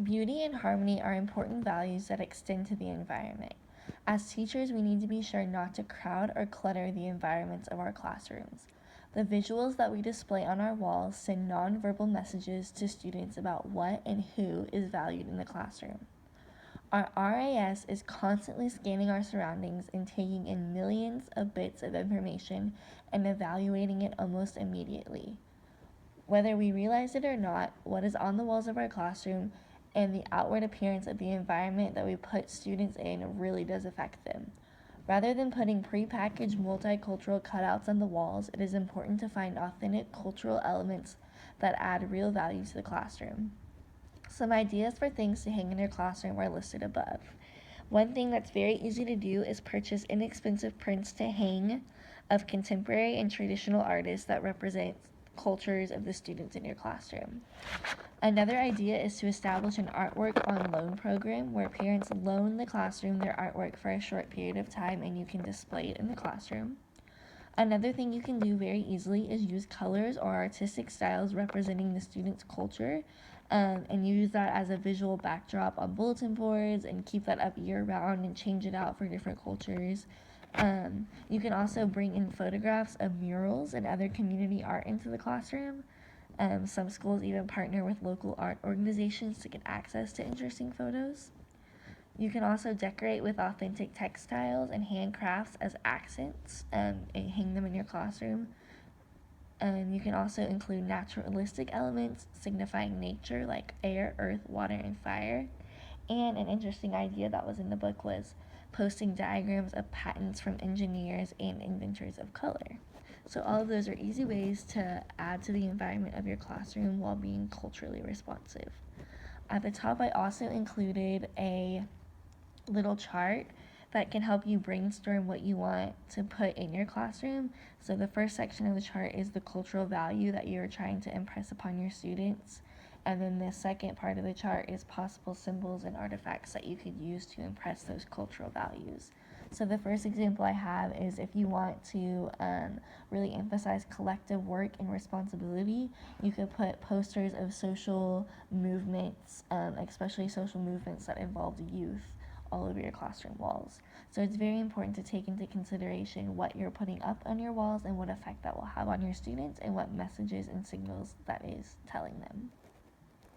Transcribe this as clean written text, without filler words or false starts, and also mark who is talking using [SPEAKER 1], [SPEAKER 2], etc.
[SPEAKER 1] Beauty and harmony are important values that extend to the environment. As teachers, we need to be sure not to crowd or clutter the environments of our classrooms. The visuals that we display on our walls send nonverbal messages to students about what and who is valued in the classroom. Our RAS is constantly scanning our surroundings and taking in millions of bits of information and evaluating it almost immediately. Whether we realize it or not, what is on the walls of our classroom and the outward appearance of the environment that we put students in really does affect them. Rather than putting prepackaged multicultural cutouts on the walls, it is important to find authentic cultural elements that add real value to the classroom. Some ideas for things to hang in your classroom are listed above. One thing that's very easy to do is purchase inexpensive prints to hang of contemporary and traditional artists that represent cultures of the students in your classroom. Another idea is to establish an artwork on loan program where parents loan the classroom their artwork for a short period of time and you can display it in the classroom. Another thing you can do very easily is use colors or artistic styles representing the student's culture, and use that as a visual backdrop on bulletin boards and keep that up year round and change it out for different cultures. You can also bring in photographs of murals and other community art into the classroom. Some schools even partner with local art organizations to get access to interesting photos. You can also decorate with authentic textiles and handcrafts as accents, and hang them in your classroom. You can also include naturalistic elements signifying nature like air, earth, water, and fire. And an interesting idea that was in the book was posting diagrams of patents from engineers and inventors of color. So all of those are easy ways to add to the environment of your classroom while being culturally responsive. At the top, I also included a little chart that can help you brainstorm what you want to put in your classroom. So the first section of the chart is the cultural value that you're trying to impress upon your students. And then the second part of the chart is possible symbols and artifacts that you could use to impress those cultural values. So the first example I have is if you want to really emphasize collective work and responsibility, you could put posters of social movements, especially social movements that involve youth, all over your classroom walls. So it's very important to take into consideration what you're putting up on your walls and what effect that will have on your students and what messages and signals that is telling them.